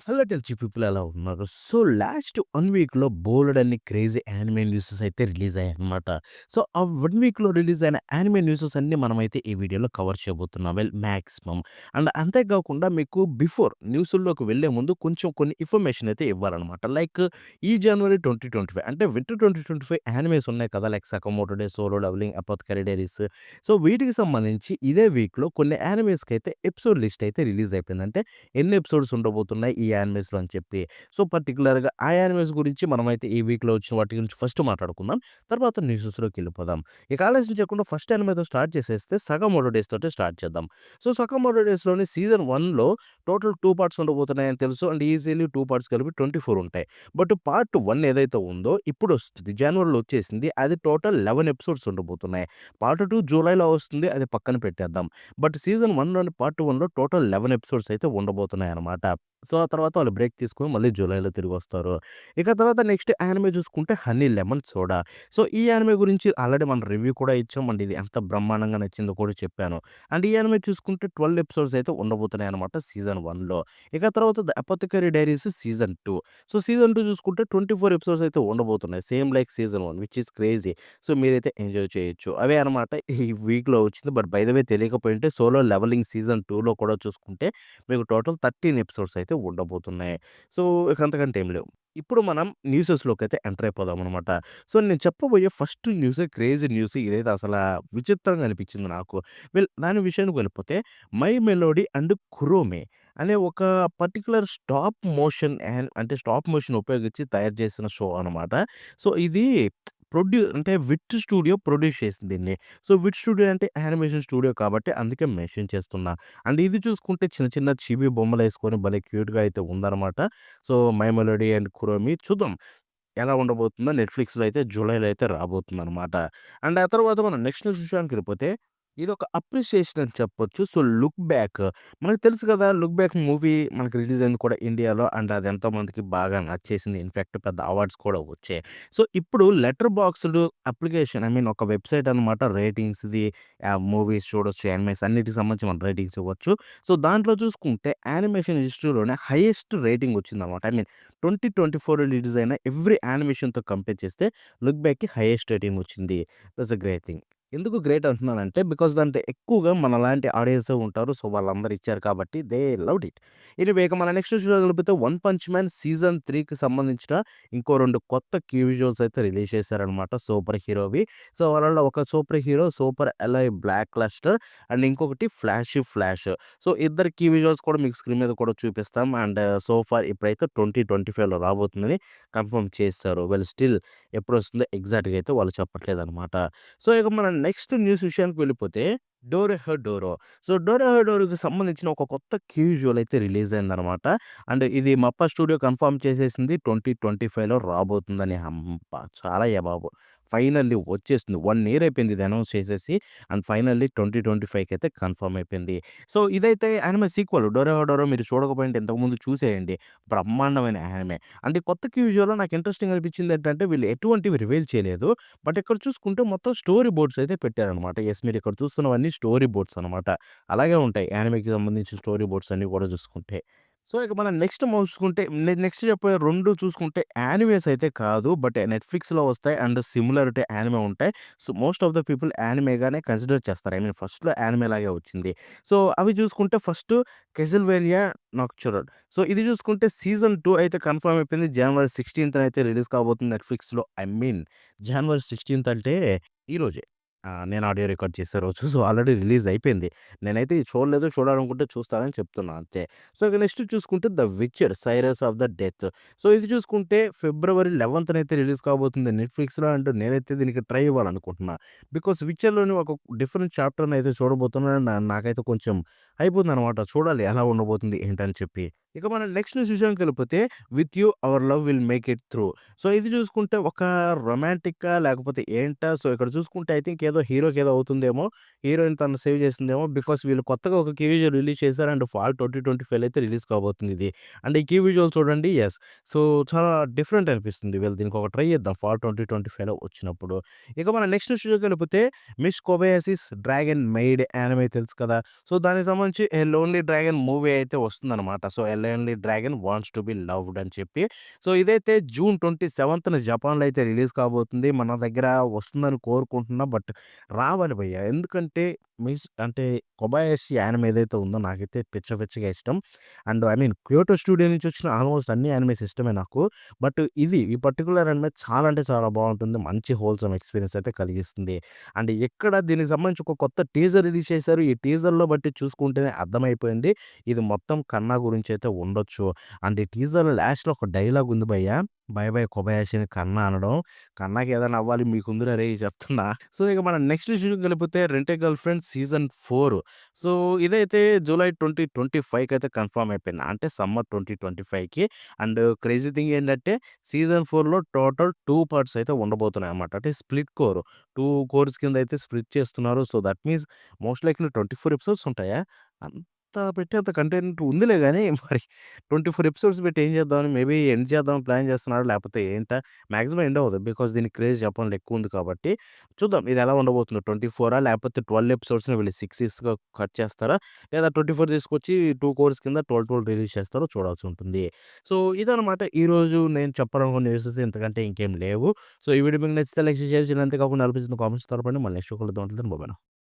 Hello టెల్చి people ఎలా ఉన్నారు? So, last 1 వీక్‌లో బోలెడన్ని క్రేజీ యానిమే న్యూసెస్ అయితే రిలీజ్ అయ్యాయన్నమాట. సో, ఆ 1 వీక్‌లో రిలీజ్ అయిన యానిమే న్యూసెస్ అన్నీ మనమైతే ఈ వీడియోలో కవర్ చేయబోతున్నాం. మాక్సిమం. అండ్ అంతే కాకుండా మీకు బిఫోర్ న్యూసుల్లోకి వెళ్ళే ముందు కొంచెం కొన్ని ఇన్ఫర్మేషన్ అయితే ఇవ్వాలన్నమాట. లైక్ ఈ జనవరి 2025 అంటే వింటర్ 2025 యానిమేస్ ఉన్నాయి కదా! Like 'Sakamoto day', 'solo leveling', 'apothecary diaries'. So, వీటికి సంబంధించి ఇదే వీక్‌లో కొన్ని యానిమేస్‌కైతే ఎపిసోడ్ లిస్ట్ అయితే రిలీజ్ అయిపోయింది. అంటే ఎన్ని ఎపిసోడ్స్ ఉండబోతున్నాయి ఈ యానిమేస్‌లో అని చెప్పి. సో, పర్టిక్యులర్‌గా ఆ యానిమేస్ గురించి మనమైతే ఈ వీక్‌లో వచ్చిన వాటి గురించి ఫస్ట్ మాట్లాడుకుందాం. తర్వాత న్యూసెస్‌లోకెళ్ళిపోదాం. ఇక ఆలస్యం చేయకుండా ఫస్ట్ యానిమేతో స్టార్ట్ చేసేస్తే 'సగమోటో డేస్' తోటి స్టార్ట్ చేద్దాం. సో, 'సగమోటో డేస్‌లోని సీజన్ 1లో టోటల్ 2 పార్ట్స్ ఉండబోతున్నాయని తెలుసు. అండ్ ఈజీలీ 2 పార్ట్స్ కలిపి 24 ఉంటాయి. బట్ పార్ట్ 1 ఏదైతే ఉందో ఇప్పుడొస్తది. జనవరిలో వచ్చేసింది. అది టోటల్ 11 ఎపిసోడ్స్ ఉండబోతున్నాయి. పార్ట్ 2 జూలైలో వస్తుంది. అది పక్కన పెట్టేద్దాం. బట్ సీజన్ 1లోని పార్ట్ 1లో టోటల్ 11 ఎపిసోడ్స్ అయితే ఉండబోతున్నాయన్నమాట. సో, ఆ తర్వాత వాళ్ళు బ్రేక్ తీసుకొని మళ్ళీ జూలైలో తిరిగొస్తారు. ఇక తర్వాత నెక్స్ట్ యానిమే చూసుకుంటే 'హనీ లెమన్ సోడా'. సో, ఈ యానిమే గురించి ఆల్రెడీ మనం రివ్యూ కూడా ఇచ్చాం. అండ్ ఇది ఎంత బ్రహ్మాండంగా నచ్చిందో కూడా చెప్పాను. అండ్ ఈ యానిమే చూసుకుంటే 12 ఎపిసోడ్స్ అయితే ఉండబోతున్నాయన్నమాట సీజన్ 1లో. ఇక తర్వాత 'the apothecary diaries' season 2. So, season 2 చూసుకుంటే 24 ఎపిసోడ్స్ అయితే ఉండబోతున్నాయి. Same like season 1 which is crazy. So, మీరైతే ఎంజాయ్ చేయొచ్చు. అవే అనమాట ఈ వీక్‌లో వచ్చింది. బట్ బై ద వే తెలియకపోయుంటే 'సోలో లెవెలింగ్' సీజన్ 2లో కూడా చూసుకుంటే మీకు టోటల్ 13 ఎపిసోడ్స్ అయితే ఉండబోతున్నాయి. సో, ఇక అంతకంటే ఏం లేవు. ఇప్పుడు మనం న్యూసెస్‌లోకైతే ఎంటర్ అయిపోదామనమాట. సో, నేను చెప్పబోయే ఫస్ట్ న్యూసే క్రేజీ న్యూస్. ఇదైతే అసలా విచిత్రంగా అనిపించింది నాకు. దాని విషయానికి వెళ్ళిపోతే 'మై మెలోడీ అండ్ కురోమి' అనే ఒక పర్టిక్యులర్ స్టాప్ మోషన్ అంటే స్టాప్ మోషన్ ఉపయోగించి తయారు చేసిన షో అనమాట. సో, ఇది అంటే విట్ స్టూడియో ప్రొడ్యూస్ చేసింది దీన్ని. సో, విట్ స్టూడియో అంటే యానిమేషన్ స్టూడియో కాబట్టి అందుకే మెన్షన్ చేస్తున్నా. అండ్ ఇది చూసుకుంటే చిన్న చిన్న చిబి బొమ్మలేసుకొని భలే క్యూట్‌గా అయితే ఉందనమాట. సో, 'మై మెలోడీ అండ్ కురోమి' చూద్దాం ఎలా ఉండబోతుందో. నెట్‌ఫ్లిక్స్‌లో అయితే జూలైలో అయితే రాబోతుందనమాట. అండ్ ఆ తర్వాత మనం నెక్స్ట్ విషయానికెళ్ళిపోతే ఇదొక అప్రిషియేషన్ అని చెప్పొచ్చు. సో, 'లుక్ బ్యాక్' మనకు తెలుసు కదా! 'లుక్ బ్యాక్' మూవీ మనకు రిలీజ్ అయింది కూడా ఇండియాలో. అండ్ అది ఎంతో మందికి బాగా నచ్చేసింది. ఇన్‌ఫాక్ట్ పెద్ద అవార్డ్స్ కూడా వచ్చాయి. సో, ఇప్పుడు లెటర్ బాక్స్‌డ్ అప్లికేషన్ ఒక వెబ్‌సైట్ అనమాట. రేటింగ్స్‌ది మూవీస్ చూడొచ్చు, యానిమేస్ అన్నిటికి సంబంధించి మనం రేటింగ్స్ ఇవ్వచ్చు. సో, దాంట్లో చూసుకుంటే యానిమేషన్ హిస్టరీలోనే హైయెస్ట్ రేటింగ్ వచ్చిందనమాట. 2024లో రిలీజ్ అయిన ఎవ్రి యానిమేషన్‌తో కంపేర్ చేస్తే 'లుక్ బ్యాక్‌కి' హైయెస్ట్ రేటింగ్ వచ్చింది. That's a great thing. ఎందుకు గ్రేట్ అంటున్నానంటే బికాస్ దాంట్లో ఎక్కువగా మనలాంటి ఆడియన్సే ఉంటారు. సో, వాళ్ళందరూ ఇచ్చారు కాబట్టి దే లవ్డ్ ఇట్. ఎనీవే ఇక మన నెక్స్ట్ చూడగలిగితే 'వన్ పంచ్ మ్యాన్' సీజన్ 3కి సంబంధించిన ఇంకో 2 కొత్త కీ విజువల్స్ అయితే రిలీజ్ చేశారనమాట సూపర్ హీరోవి. సో, వాళ్ళలో ఒక సూపర్ హీరో సూపర్ ఎలై బ్లాక్ లస్టర్ అండ్ ఇంకొకటి ఫ్లాష్. సో, ఇద్దరి కీ విజువల్స్ కూడా మీకు స్క్రీన్ మీద కూడా చూపిస్తాం. అండ్ సో ఫార్ ఇప్పుడైతే 2025లో రాబోతుందని కన్ఫర్మ్ చేసేసారు. స్టిల్ ఎప్పుడొస్తుందో ఎగ్జాక్ట్‌గా అయితే వాళ్ళు చెప్పట్లేదనమాట. సో, ఇక మనం నెక్స్ట్ న్యూస్ విషయానికి వెళ్ళిపోతే 'డోరెహోడోరో'. సో, 'డోరెహోడోరో'కి సంబంధించిన ఒక కొత్త కీ విజువల్ అయితే రిలీజ్ అయిందనమాట. అండ్ ఇది మప్పా స్టూడియో కన్ఫర్మ్ చేసేసింది 2025లో రాబోతుందని. చాలయ్య బాబు! ఫైనల్లీ వచ్చేస్తుంది. 1 ఇయర్ అయిపోయింది ఇది అనౌన్స్ చేసేసి. అండ్ ఫైనల్లీ 2025కి అయితే కన్ఫర్మ్ అయిపోయింది. సో, ఇదైతే యానిమే సీక్వెల్ 'డోరెహోడోరో' మీరు చూడకపోయింటే ఇంతకుముందు చూసేయండి. బ్రహ్మాండమైన యానిమే. అంటే కొత్త కీ విజువల్‌లో నాకు ఇంట్రెస్టింగ్ అనిపించింది ఏంటంటే వీళ్ళు ఎటువంటివి రివీల్ చేయలేదు. బట్ ఇక్కడ చూసుకుంటే మొత్తం స్టోరీ బోర్డ్స్ అయితే పెట్టారనమాట. మీరు ఇక్కడ చూస్తున్నవన్నీ స్టోరీ బోర్డ్స్ అనమాట. అలాగే ఉంటాయి యానిమేకి సంబంధించిన స్టోరీ బోర్డ్స్ అన్నీ కూడా చూసుకుంటే. సో, ఇక మనం నెక్స్ట్ చూసుకుంటే నెక్స్ట్ చెప్పబోయే 2 చూసుకుంటే యానిమేస్ అయితే కాదు. బట్ నెట్‌ఫ్లిక్స్‌లో వస్తాయి అండ్ సిమిలర్ టు యానిమే ఉంటాయి. So, most of the people యానిమేగానే కన్సిడర్ చేస్తారు. ఫస్ట్‌లో యానిమే లాగే వచ్చింది. సో, అవి చూసుకుంటే ఫస్ట్ 'కెసిల్వేనియా నాక్చురల్'. సో, ఇది చూసుకుంటే సీజన్ 2 అయితే కన్ఫర్మ్ అయిపోయింది. జనవరి 16థ్ అయితే రిలీజ్ కాబోతుంది నెట్‌ఫ్లిక్స్‌లో. జనవరి 16థ్ అంటే ఈరోజే. నేను ఆడియో రికార్డ్ చేసే రోజు. సో, ఆల్రెడీ రిలీజ్ అయిపోయింది. నేనైతే ఇది చూడలేదు. చూడాలనుకుంటే చూస్తానని చెప్తున్నా అంతే. సో, ఇక నెక్స్ట్ చూసుకుంటే 'the విచర్ Cyrus of the death'. So, ఇది చూసుకుంటే ఫిబ్రవరి 11థ్ రిలీజ్ కాబోతుంది నెట్‌ఫ్లిక్స్‌లో. అండ్ నేనైతే దీనికి ట్రై ఇవ్వాలనుకుంటున్నా. బికాస్ 'విచర్‌లోని' ఒక డిఫరెంట్ చాప్టర్‌నైతే చూడబోతున్నాను. నాకైతే కొంచెం అయిపోయిందనమాట. చూడాలి ఎలా ఉండబోతుంది ఏంటని చెప్పి. ఇక మనం నెక్స్ట్ విషయానికెళ్ళిపోతే 'with you our love will make it through'. So, ఇది చూసుకుంటే ఒక రొమాంటికా లేకపోతే ఏంటా? సో, ఇక్కడ చూసుకుంటే ఐ థింక్ ఏదో ఏదో హీరోకేదో అవుతుందేమో, హీరోయిన్ తనని సేవ్ చేసిందేమో బికాస్ వీళ్ళు కొత్తగా ఒక కీ విజువల్ రిలీజ్ చేశారు. అండ్ ఫాల్ 2025 అయితే రిలీజ్ కాబోతుంది ఇది. అండ్ ఈ కీ విజువల్ చూడండి. యెస్. సో, చాలా డిఫరెంట్ అనిపిస్తుంది. వీళ్ళు దీనికి ఒక ట్రై చేద్దాం ఫాల్ 2025లో వచ్చినప్పుడు. ఇక మన నెక్స్ట్ స్టూడియోకెళ్ళిపోతే miss Kobayashi's dragon maid anime తెలుసు కదా! సో, దానికి సంబంధించి 'ఎ లోన్లీ డ్రాగన్' మూవీ అయితే వస్తుందనమాట. So, 'a lonely dragon wants to be loved' అని చెప్పి. సో, ఇదైతే జూన్ 27న జపాన్‌లో అయితే రిలీజ్ కాబోతుంది. మన దగ్గర వస్తుందని కోరుకుంటున్నా. బట్ రావాలి భయ్య. ఎందుకంటే అంటే 'కొబాయాషి' యానిమే ఏదైతే ఉందో నాకైతే పిచ్చ పిచ్చగా ఇష్టం. And I mean 'Kyoto' studio నుంచి వచ్చిన ఆల్మోస్ట్ అన్ని యానిమేస్ ఇష్టమే నాకు. బట్ ఈ పర్టిక్యులర్ యానిమే చాలా అంటే చాలా బావుంటుంది. మంచి హోల్‌సమ్ ఎక్స్‌పీరియన్స్ అయితే కలిగిస్తుంది. అండ్ ఇక్కడ దీనికి సంబంధించి ఒక కొత్త టీజర్ రిలీజ్ చేశారు. ఈ టీజర్‌లో బట్టి చూసుకుంటేనే అర్థమైపోయింది. ఇది మొత్తం కన్నా గురించైతే ఉండొచ్చు. అండ్ ఈ టీజర్‌లో లాస్ట్‌లో ఒక డైలాగ్ ఉంది భయ్య. 'బై బై కొబయాషి' అని కన్నా అనడం. కన్నాకి ఏదైనా అవ్వాలి మీకుందిరా రేయ్ చెప్తున్నా. సో, ఇక మనం నెక్స్ట్ ఇష్యూకెళ్ళిపోతే 'rent a girlfriend' season 4. So, ఇదైతే జూలై 2025కి అయితే కన్ఫర్మ్ అయిపోయింది. అంటే సమ్మర్ 2025కి. అండ్ క్రేజీ థింగ్ ఏంటంటే సీజన్ 4లో టోటల్ 2 పార్ట్స్ అయితే ఉండబోతున్నాయన్నమాట. అంటే స్ప్లిట్ కోర్. 2 కోర్స్ కింద అయితే స్ప్లిట్ చేస్తున్నారు. So, that means most likely 24 episodes ఉంటాయా? అంత పెట్టేంత కంటెంట్ ఉందిలే గానీ మరి 24 ఎపిసోడ్స్ పెట్టి ఏం చేద్దామని మేబీ ఎండ్ చేద్దామని ప్లాన్ చేస్తున్నారా? లేకపోతే ఏంటా? మాక్సిమం ఎండ్ అవ్వదు. బికాజ్ దీని క్రేజ్ జపాన్‌లో ఎక్కువుంది కాబట్టి. చూద్దాం ఇది ఎలా ఉండబోతుందో 24 లేకపోతే 12 ఎపిసోడ్స్‌ని వీళ్ళు 6గా కట్ చేస్తారా? లేదా 24 తీసుకొచ్చి 2 కోర్స్ కింద 12, 12 రిలీజ్ చేస్తారో చూడాల్సి ఉంటుంది. సో, ఇదనమాట ఈరోజు నేను చెప్పాలనుకున్న న్యూసెస్ ఇంతకంటే ఇంకేం లేవు. సో, ఈ వీడియో మీకు నచ్చితే లైక్, షేర్ చేయండి. అంతే కాకుండా అనిపించిన కామెంట్స్ తెలపండి. మళ్ళీ నెక్స్ట్ కలుద్దాం. Until then bye by.